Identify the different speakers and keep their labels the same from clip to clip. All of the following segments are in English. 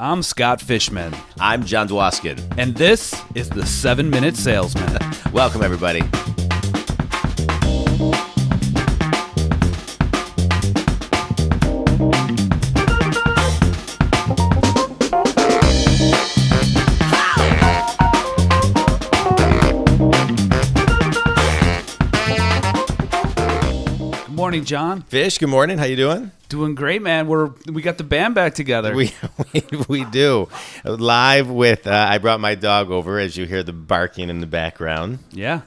Speaker 1: I'm Scott Fishman.
Speaker 2: I'm John Dwoskin.
Speaker 1: And this is the 7-Minute Salesman.
Speaker 2: Welcome, everybody.
Speaker 1: Good morning, John.
Speaker 2: Fish, good morning. How you doing?
Speaker 1: Doing great, man. We got the band back together.
Speaker 2: We do. Live with, I brought my dog over, as you hear the barking in the background.
Speaker 1: Yeah.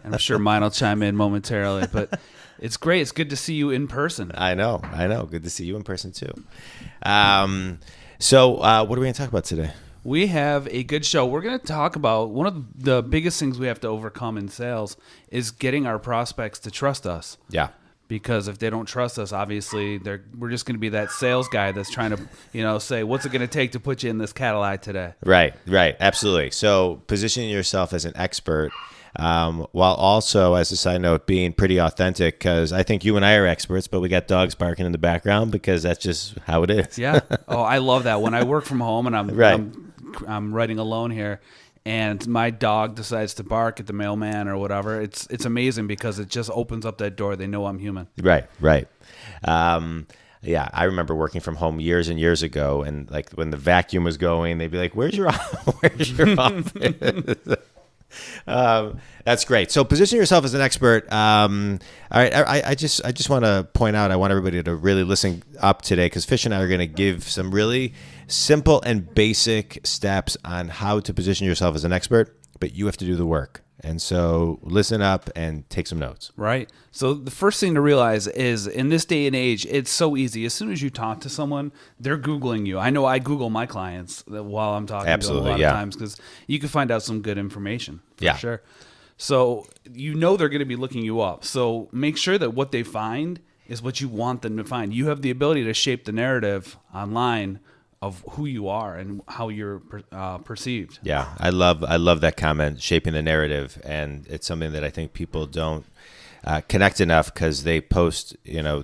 Speaker 1: I'm sure mine will chime in momentarily, but it's great. It's good to see you in person.
Speaker 2: I know. Good to see you in person, too. So what are we going to talk about today?
Speaker 1: We have a good show. We're going to talk about one of the biggest things we have to overcome in sales is getting our prospects to trust us.
Speaker 2: Yeah.
Speaker 1: Because if they don't trust us, obviously we're just going to be that sales guy that's trying to, say, what's it going to take to put you in this Cadillac today?
Speaker 2: Right. Absolutely. So positioning yourself as an expert, while also, as a side note, being pretty authentic, because I think you and I are experts, but we got dogs barking in the background because that's just how it is.
Speaker 1: Yeah. Oh, I love that. When I work from home and I'm writing alone here, and my dog decides to bark at the mailman or whatever, it's amazing because it just opens up that door. They know I'm human.
Speaker 2: Right. Yeah, I remember working from home years and years ago, and like when the vacuum was going, they'd be like, "Where's your office?" That's great. So position yourself as an expert. All right, I just want to point out, I want everybody to really listen up today, because Fish and I are going to give some really simple and basic steps on how to position yourself as an expert, but you have to do the work. And so listen up and take some notes.
Speaker 1: Right. So the first thing to realize is in this day and age, it's so easy. As soon as you talk to someone, they're Googling you. I know I Google my clients while I'm talking to them a lot of times, because you can find out some good information for sure. So they're going to be looking you up. So make sure that what they find is what you want them to find. You have the ability to shape the narrative online of who you are and how you're perceived. Yeah,
Speaker 2: I love that comment, shaping the narrative, and it's something that I think people don't connect enough, because they post or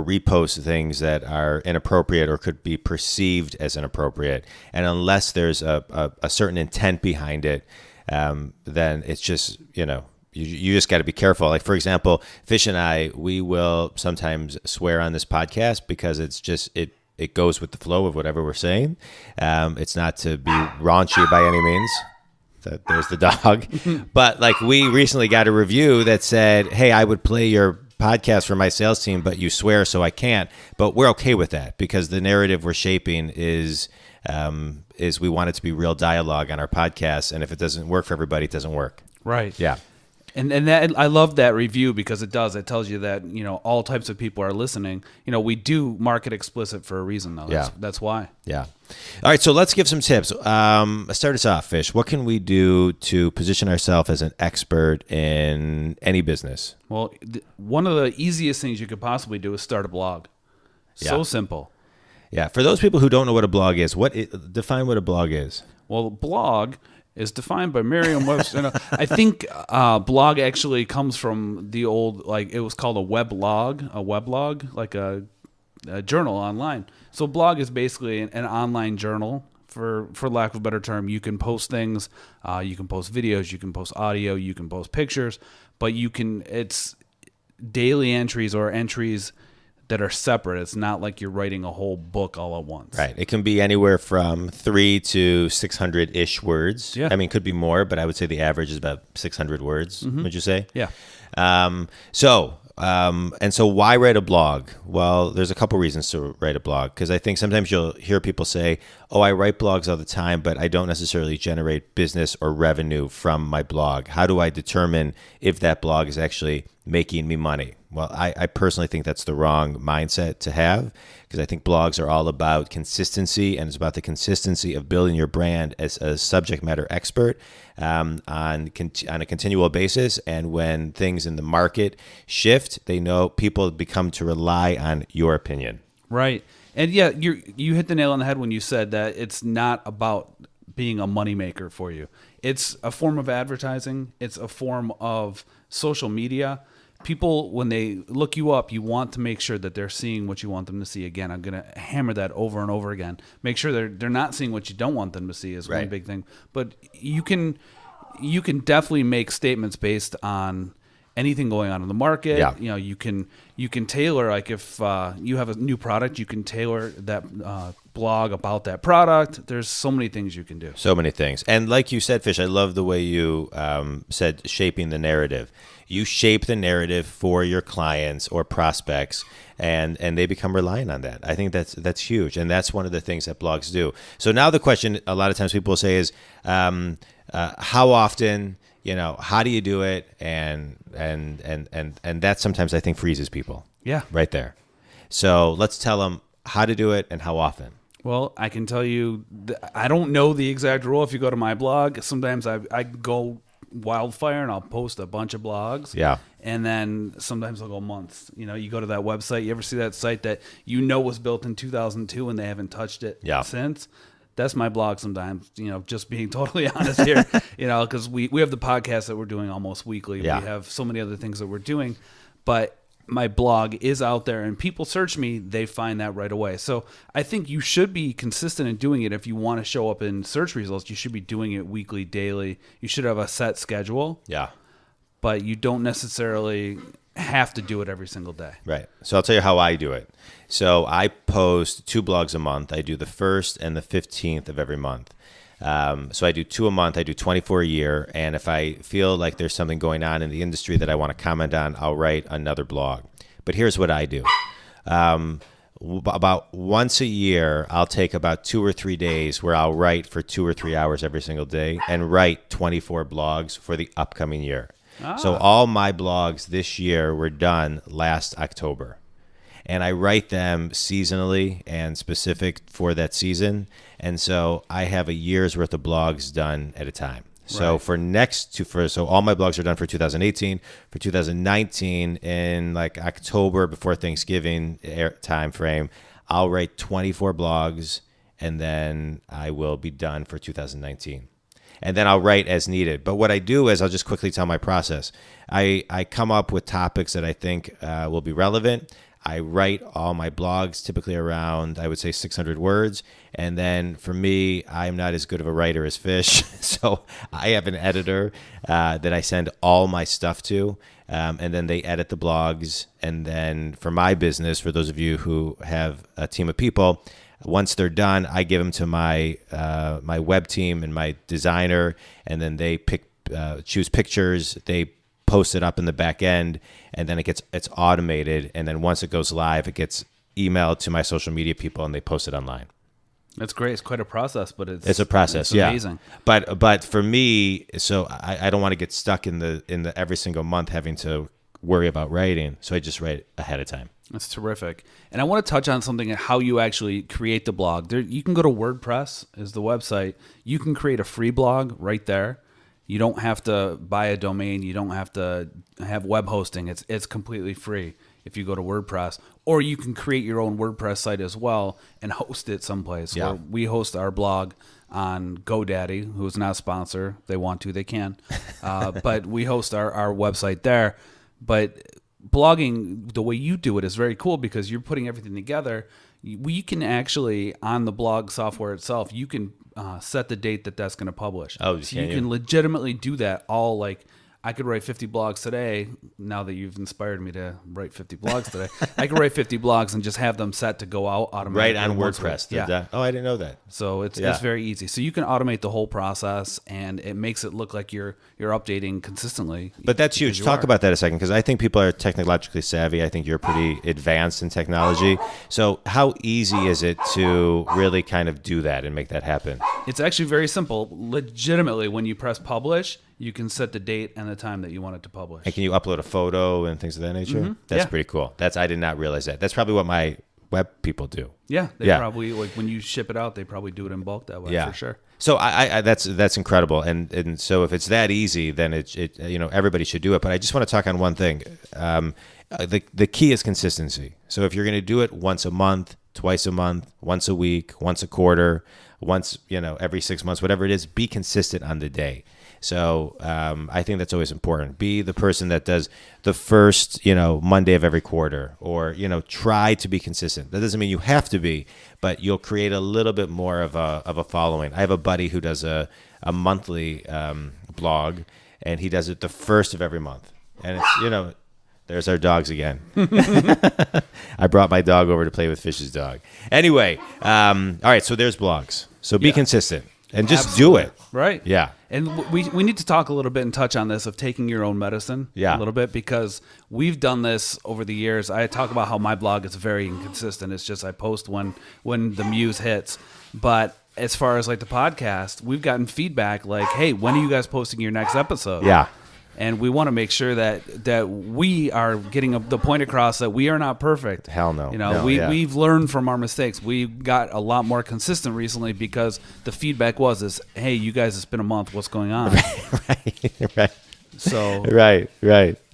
Speaker 2: repost things that are inappropriate or could be perceived as inappropriate, and unless there's a certain intent behind it, then it's just you just got to be careful. Like, for example, Fish and I, we will sometimes swear on this podcast because it's just it goes with the flow of whatever we're saying. It's not to be raunchy by any means. There's the dog. But like, we recently got a review that said, "Hey, I would play your podcast for my sales team, but you swear, so I can't." But we're okay with that, because the narrative we're shaping is we want it to be real dialogue on our podcast. And if it doesn't work for everybody, it doesn't work.
Speaker 1: Right.
Speaker 2: Yeah.
Speaker 1: And that, I love that review, because it tells you that, all types of people are listening. We do market explicit for a reason, though. That's why. Yeah.
Speaker 2: All right. So let's give some tips. Start us off, Fish. What can we do to position ourselves as an expert in any business?
Speaker 1: Well, one of the easiest things you could possibly do is start a blog. So simple.
Speaker 2: Yeah. For those people who don't know what a blog is, define what a blog is.
Speaker 1: Well, a blog is defined by Merriam-Webster. I think blog actually comes from the old, it was called a weblog, like a journal online. So blog is basically an online journal, for lack of a better term. You can post things, you can post videos, you can post audio, you can post pictures, but it's daily entries or entries that are separate. It's not like you're writing a whole book all at once.
Speaker 2: Right. It can be anywhere from 300 to 600-ish words. Yeah. I mean, it could be more, but I would say the average is about 600 words, would you say?
Speaker 1: Yeah.
Speaker 2: So why write a blog? Well, there's a couple reasons to write a blog, because I think sometimes you'll hear people say, "Oh, I write blogs all the time, but I don't necessarily generate business or revenue from my blog. How do I determine if that blog is actually making me money?" Well, I personally think that's the wrong mindset to have, because I think blogs are all about consistency, and it's about the consistency of building your brand as a subject matter expert on a continual basis. And when things in the market shift, they know people become to rely on your opinion.
Speaker 1: Right. And yeah, you hit the nail on the head when you said that it's not about being a moneymaker for you. It's a form of advertising. It's a form of social media. people, when they look you up, you want to make sure that they're seeing what you want them to see. Again, I'm going to hammer that over and over again. Make sure they're not seeing what you don't want them to see is one big thing. But you can definitely make statements based on anything going on in the market.
Speaker 2: Yeah.
Speaker 1: You know, you can tailor, like if you have a new product, you can tailor that blog about that product. There's so many things you can do.
Speaker 2: So many things. And like you said, Fish, I love the way you said shaping the narrative. You shape the narrative for your clients or prospects, and they become reliant on that. I think that's huge, and that's one of the things that blogs do. So now the question a lot of times people say is, how often? You know, how do you do it? And that sometimes I think freezes people.
Speaker 1: Yeah,
Speaker 2: right there. So let's tell them how to do it and how often.
Speaker 1: Well, I can tell you, I don't know the exact rule. If you go to my blog, sometimes I go wildfire and I'll post a bunch of blogs.
Speaker 2: Yeah.
Speaker 1: And then sometimes I'll go months. You know, you go to that website. You ever see that site that you know was built in 2002 and they haven't touched it since? That's my blog sometimes, you know, just being totally honest here, you know, because we have the podcast that we're doing almost weekly.
Speaker 2: Yeah.
Speaker 1: We have so many other things that we're doing. But my blog is out there and people search me, they find that right away. So I think you should be consistent in doing it. If you want to show up in search results, you should be doing it weekly, daily. You should have a set schedule.
Speaker 2: Yeah.
Speaker 1: But you don't necessarily have to do it every single day.
Speaker 2: Right. So I'll tell you how I do it. So I post 2 blogs a month. I do the 1st and the 15th of every month. So I do 2 a month. I do 24 a year. And if I feel like there's something going on in the industry that I want to comment on, I'll write another blog. But here's what I do. About once a year, I'll take about 2 or 3 days where I'll write for 2 or 3 hours every single day and write 24 blogs for the upcoming year. So all my blogs this year were done last October. And I write them seasonally and specific for that season. And so I have a year's worth of blogs done at a time. So so all my blogs are done for 2018. For 2019, in like October before Thanksgiving time frame, I'll write 24 blogs, and then I will be done for 2019. And then I'll write as needed. But what I do is I'll just quickly tell my process. I come up with topics that I think will be relevant. I write all my blogs typically around, I would say, 600 words. And then for me, I'm not as good of a writer as Fish. So I have an editor that I send all my stuff to. And then they edit the blogs. And then for my business, for those of you who have a team of people, once they're done, I give them to my my web team and my designer, and then they choose pictures. They post it up in the back end, and then it's automated. And then once it goes live, it gets emailed to my social media people, and they post it online.
Speaker 1: That's great. It's quite a process, but
Speaker 2: it's a process.
Speaker 1: It's amazing.
Speaker 2: But for me, so I don't want to get stuck in the every single month having to worry about writing. So I just write ahead of time.
Speaker 1: That's terrific. And I want to touch on something, how you actually create the blog. You can go to WordPress is the website. You can create a free blog right there. You don't have to buy a domain. You don't have to have web hosting. It's completely free if you go to WordPress. Or you can create your own WordPress site as well and host it someplace.
Speaker 2: Yeah.
Speaker 1: Where we host our blog on GoDaddy, who's not a sponsor. If they want to, they can. But we host our website there. But blogging, the way you do it is very cool because you're putting everything together. We can actually, on the blog software itself, you can set the date that's going to publish.
Speaker 2: Oh,
Speaker 1: so you can legitimately do that all like, I could write 50 blogs today. Now that you've inspired me to write 50 blogs today, I could write 50 blogs and just have them set to go out automatically.
Speaker 2: Right on WordPress.
Speaker 1: Yeah.
Speaker 2: Oh, I didn't know that.
Speaker 1: So it's very easy. So you can automate the whole process, and it makes it look like you're updating consistently.
Speaker 2: But that's huge. Talk about that a second, because I think people are technologically savvy. I think you're pretty advanced in technology. So how easy is it to really kind of do that and make that happen?
Speaker 1: It's actually very simple. Legitimately, when you press publish, you can set the date and the time that you want it to publish.
Speaker 2: And can you upload a photo and things of that nature?
Speaker 1: Mm-hmm.
Speaker 2: That's pretty cool. I did not realize that. That's probably what my web people do.
Speaker 1: Yeah, they probably, like when you ship it out, they probably do it in bulk that way, for sure.
Speaker 2: So I that's incredible. And so if it's that easy, then it everybody should do it. But I just want to talk on one thing. The key is consistency. So if you're going to do it once a month, twice a month, once a week, once a quarter, once every 6 months, whatever it is, be consistent on the day. So I think that's always important. Be the person that does the first, Monday of every quarter, or, try to be consistent. That doesn't mean you have to be, but you'll create a little bit more of a following. I have a buddy who does a monthly blog, and he does it the first of every month. And it's, there's our dogs again. I brought my dog over to play with Fish's dog. Anyway, all right, so there's blogs. So be consistent and just do it.
Speaker 1: Right.
Speaker 2: Yeah.
Speaker 1: And we need to talk a little bit and touch on this of taking your own medicine a little bit, because we've done this over the years. I talk about how my blog is very inconsistent. It's just I post when the muse hits. But as far as like the podcast, we've gotten feedback like, hey, when are you guys posting your next episode?
Speaker 2: Yeah.
Speaker 1: And we want to make sure that we are getting the point across that we are not perfect.
Speaker 2: Hell no.
Speaker 1: We've learned from our mistakes. We got a lot more consistent recently because the feedback is, hey, you guys, it's been a month. What's going on?
Speaker 2: Right.
Speaker 1: So
Speaker 2: right.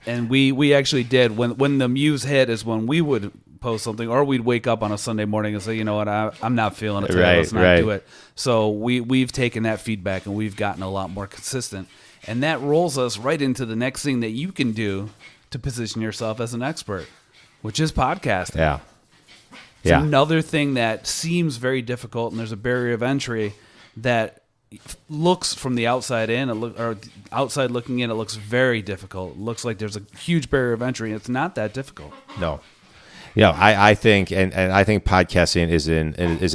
Speaker 1: And we actually did when the muse hit is when we would post something, or we'd wake up on a Sunday morning and say, you know what, I'm not feeling it today. Let's not do it. So we've taken that feedback and we've gotten a lot more consistent. And that rolls us right into the next thing that you can do to position yourself as an expert, which is podcasting.
Speaker 2: Yeah.
Speaker 1: It's another thing that seems very difficult, and there's a barrier of entry that looks from the outside in, or outside looking in, it looks very difficult. It looks like there's a huge barrier of entry, and it's not that difficult.
Speaker 2: No. I think, and I think podcasting is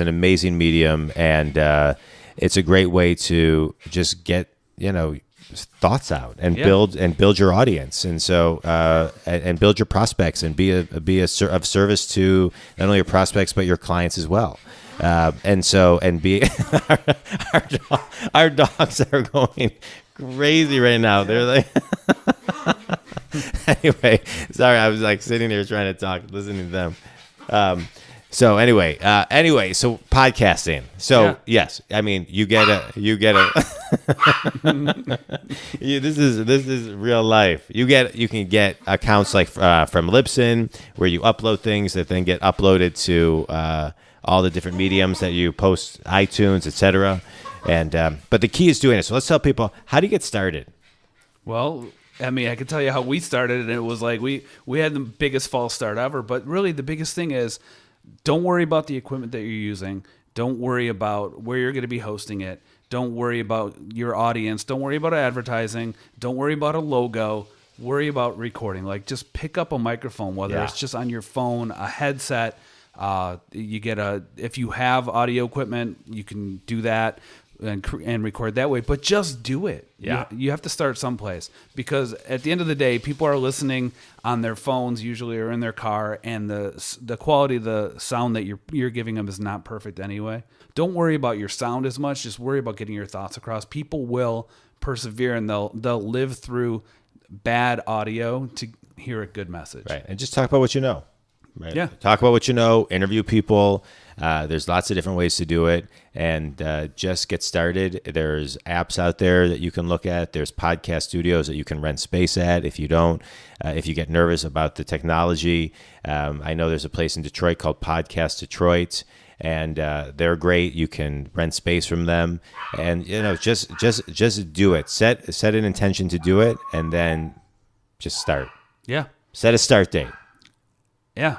Speaker 2: an amazing medium, and it's a great way to just get, thoughts out and build your audience, and so and build your prospects, and be of service to not only your prospects but your clients as well. And be our dogs are going crazy right now. They're like anyway, sorry, I was like sitting here trying to talk, listening to them. So podcasting. So yes, I mean you get a this is real life. You can get accounts like from Libsyn, where you upload things that then get uploaded to all the different mediums that you post, iTunes, etc. And but the key is doing it. So let's tell people, how do you get started?
Speaker 1: Well, I mean, I can tell you how we started, and it was like we had the biggest false start ever. But really, the biggest thing is, don't worry about the equipment that you're using. Don't worry about where you're going to be hosting it. Don't worry about your audience. Don't worry about advertising. Don't worry about a logo. Worry about recording. Like, just pick up a microphone, whether it's just on your phone, a headset. If you have audio equipment, you can do that and record that way. But just do it.
Speaker 2: Yeah.
Speaker 1: You have to start someplace, because at the end of the day, people are listening on their phones usually, or in their car, and the quality of the sound that you're giving them is not perfect anyway. Don't worry about your sound as much. Just worry about getting your thoughts across. People will persevere, and they'll live through bad audio to hear a good message.
Speaker 2: Right. And just talk about what you know. Right.
Speaker 1: Yeah.
Speaker 2: Talk about what you know. Interview people. There's lots of different ways to do it, and just get started. There's apps out there that you can look at. There's podcast studios that you can rent space at. If you get nervous about the technology, I know there's a place in Detroit called Podcast Detroit, and they're great. You can rent space from them, and just do it. Set an intention to do it, and then just start.
Speaker 1: Yeah.
Speaker 2: Set a start date.
Speaker 1: Yeah.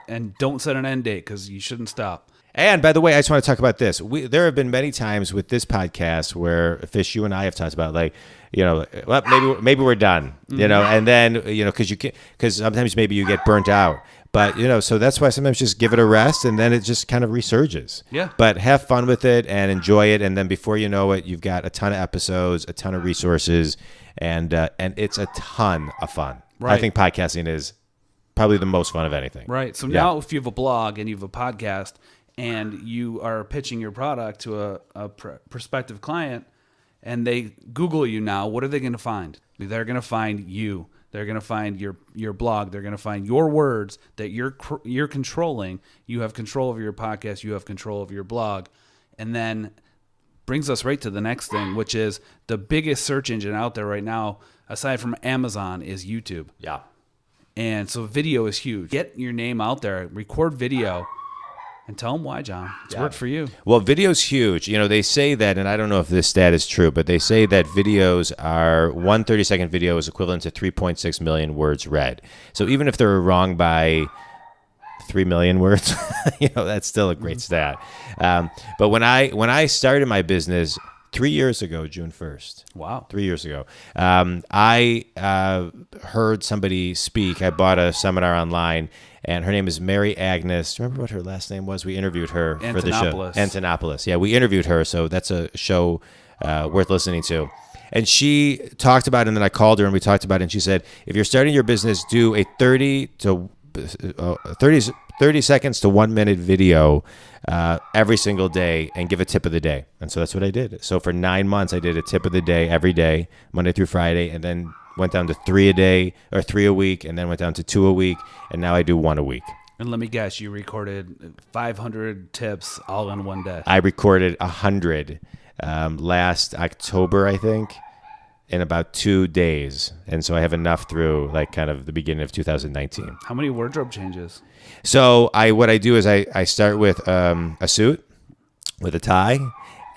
Speaker 1: And don't set an end date, because you shouldn't stop.
Speaker 2: And by the way, I just want to talk about this. There have been many times with this podcast where, Fish, you and I have talked about, like, well, maybe we're done, and then, because sometimes maybe you get burnt out. But, so that's why sometimes just give it a rest, and then it just kind of resurges.
Speaker 1: Yeah.
Speaker 2: But have fun with it and enjoy it. And then before you know it, you've got a ton of episodes, a ton of resources, and it's a ton of fun.
Speaker 1: Right.
Speaker 2: I think podcasting is probably the most fun of anything.
Speaker 1: Right. So now if you have a blog and you have a podcast and you are pitching your product to a prospective client, and they Google you now, what are they going to find? They're going to find you. They're going to find your blog. They're going to find your words that you're controlling. You have control over your podcast. You have control over your blog. And then brings us right to the next thing, which is the biggest search engine out there right now, aside from Amazon, is YouTube.
Speaker 2: Yeah.
Speaker 1: And so video is huge. Get your name out there, record video, And tell them why, John. It's worked for you.
Speaker 2: Well, video's huge. You know, they say that, and I don't know if this stat is true, but they say that videos are, one 30-second video is equivalent to 3.6 million words read. So even if they're wrong by 3 million words, you know, that's still a great stat. But when I started my business 3 years ago, June 1st.
Speaker 1: Wow.
Speaker 2: 3 years ago. I heard somebody speak. I bought a seminar online, and her name is Mary Agnes. Do you remember what her last name was? We interviewed her for the show. Antonopoulos. Yeah, we interviewed her, so that's a show worth listening to. And she talked about it, and then I called her, and we talked about it, and she said, if you're starting your business, do a 30 seconds to 1 minute video every single day and give a tip of the day. And so that's what I did. So for 9 months, I did a tip of the day every day, Monday through Friday, and then went down to 3 a day or 3 a week, and then went down to 2 a week, and now I do 1 a week.
Speaker 1: And let me guess, you recorded 500 tips all in one day.
Speaker 2: I recorded 100 last October, I think, in about 2 days. And so I have enough through like kind of the beginning of 2019.
Speaker 1: How many wardrobe changes?
Speaker 2: So what I do is I start with a suit with a tie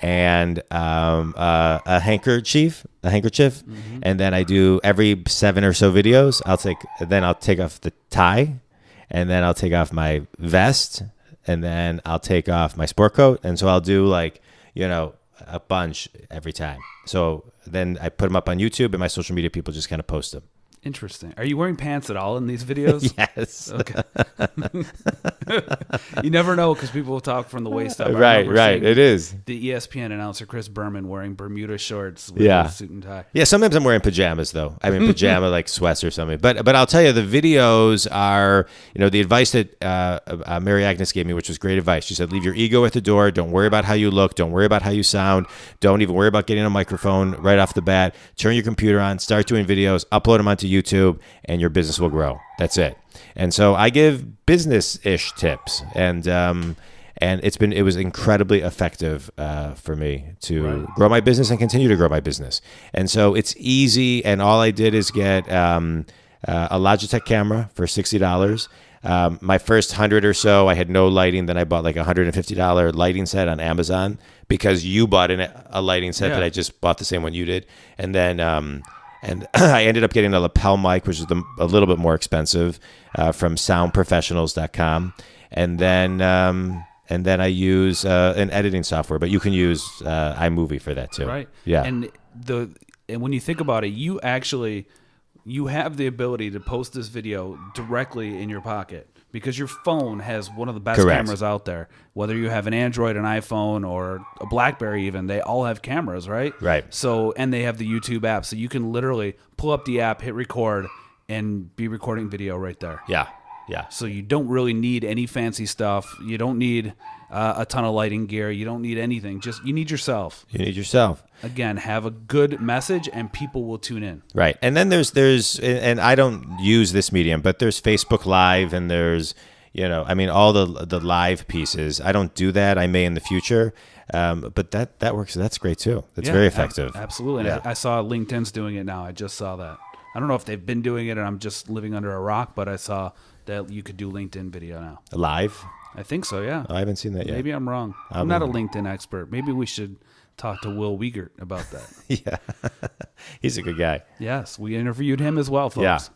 Speaker 2: and a handkerchief, and then I do every 7 or so videos. I'll take off the tie, and then I'll take off my vest, and then I'll take off my sport coat, and so I'll do like, you know, a bunch every time. So then I put them up on YouTube, and my social media people just kind of post them.
Speaker 1: Interesting. Are you wearing pants at all in these videos?
Speaker 2: Yes.
Speaker 1: Okay. You never know because people will talk from the waist up.
Speaker 2: Right. It is.
Speaker 1: The ESPN announcer Chris Berman wearing Bermuda shorts with a suit and tie.
Speaker 2: Yeah, sometimes I'm wearing pajamas though. I mean pajama like sweats or something. But I'll tell you, the videos are, you know, the advice that Mary Agnes gave me, which was great advice. She said, leave your ego at the door. Don't worry about how you look. Don't worry about how you sound. Don't even worry about getting a microphone right off the bat. Turn your computer on, start doing videos, upload them onto YouTube, and your business will grow. That's it. And so I give business-ish tips, and it was incredibly effective for me to grow my business and continue to grow my business. And so it's easy, and all I did is get a Logitech camera for $60. My first 100 or so, I had no lighting. Then I bought like a $150 lighting set on Amazon because you bought a lighting set that I just bought the same one you did. And then I ended up getting a lapel mic, which is a little bit more expensive, from soundprofessionals.com. And then I use an editing software, but you can use iMovie for that too.
Speaker 1: Right.
Speaker 2: Yeah.
Speaker 1: And when you think about it, you have the ability to post this video directly in your pocket because your phone has one of the best cameras out there. Whether you have an Android, an iPhone, or a BlackBerry even, they all have cameras, right?
Speaker 2: Right.
Speaker 1: So, and they have the YouTube app. So you can literally pull up the app, hit record, and be recording video right there.
Speaker 2: Yeah. Yeah.
Speaker 1: So you don't really need any fancy stuff. You don't need a ton of lighting gear. You don't need anything. Just you need yourself.
Speaker 2: You need yourself.
Speaker 1: Again, have a good message, and people will tune in.
Speaker 2: Right. And then there's and I don't use this medium, but there's Facebook Live, and there's, you know, I mean, all the live pieces. I don't do that. I may in the future. But that works. That's great too. That's very effective.
Speaker 1: Absolutely.
Speaker 2: Yeah.
Speaker 1: I saw LinkedIn's doing it now. I just saw that. I don't know if they've been doing it and I'm just living under a rock, but I saw that you could do LinkedIn video now.
Speaker 2: Live?
Speaker 1: I think so, yeah.
Speaker 2: I haven't seen that yet.
Speaker 1: Maybe I'm wrong. I'm not a LinkedIn expert. Maybe we should talk to Will Wiegert about that.
Speaker 2: Yeah. He's a good guy.
Speaker 1: Yes, we interviewed him as well, folks.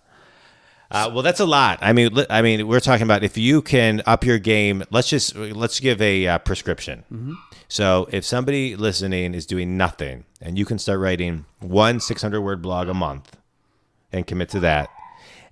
Speaker 2: Yeah. Well, that's a lot. I mean, we're talking about if you can up your game. Let's give a prescription. Mm-hmm. So if somebody listening is doing nothing, and you can start writing one 600-word blog a month, and commit to that.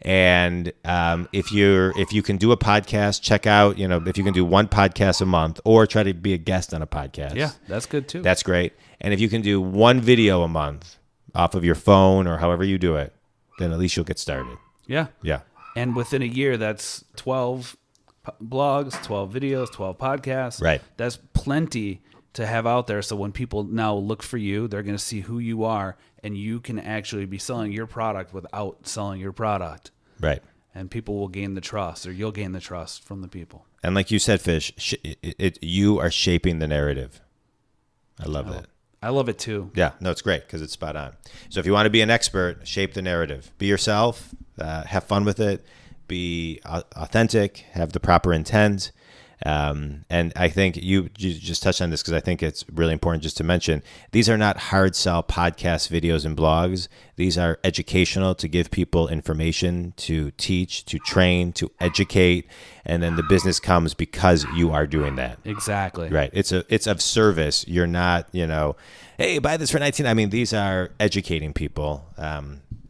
Speaker 2: And if you can do a podcast, check out, you know, if you can do one podcast a month or try to be a guest on a podcast.
Speaker 1: Yeah, that's good too.
Speaker 2: That's great. And if you can do one video a month off of your phone or however you do it, then at least you'll get started.
Speaker 1: Yeah.
Speaker 2: Yeah.
Speaker 1: And within a year, that's 12 blogs, 12 videos, 12 podcasts.
Speaker 2: Right.
Speaker 1: That's plenty to have out there. So when people now look for you, they're going to see who you are, and you can actually be selling your product without selling your product.
Speaker 2: Right.
Speaker 1: And people will gain the trust, or you'll gain the trust from the people.
Speaker 2: And like you said, Fish, you are shaping the narrative. I love that.
Speaker 1: I love it too.
Speaker 2: Yeah, no, it's great because it's spot on. So if you want to be an expert, shape the narrative. Be yourself, have fun with it, be authentic, have the proper intent, And I think you just touched on this because I think it's really important just to mention, these are not hard sell podcast videos and blogs. These are educational to give people information, to teach, to train, to educate. And then the business comes because you are doing that.
Speaker 1: Exactly.
Speaker 2: Right. It's of service. You're not, hey, buy this for $19. I mean, these are educating people.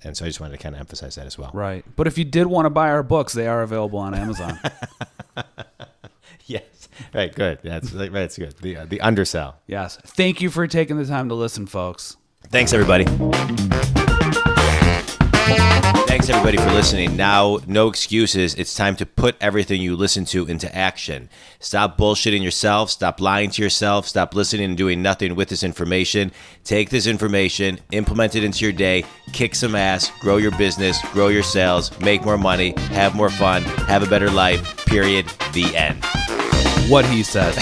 Speaker 2: And so I just wanted to kind of emphasize that as well.
Speaker 1: Right. But if you did want to buy our books, they are available on Amazon.
Speaker 2: Yes. Right. Good. That's good. The undersell.
Speaker 1: Yes. Thank you for taking the time to listen, folks.
Speaker 2: Thanks, everybody. Thanks, everybody, for listening. Now, no excuses. It's time to put everything you listen to into action. Stop bullshitting yourself. Stop lying to yourself. Stop listening and doing nothing with this information. Take this information, implement it into your day, kick some ass, grow your business, grow your sales, make more money, have more fun, have a better life, period, the end.
Speaker 1: What he said.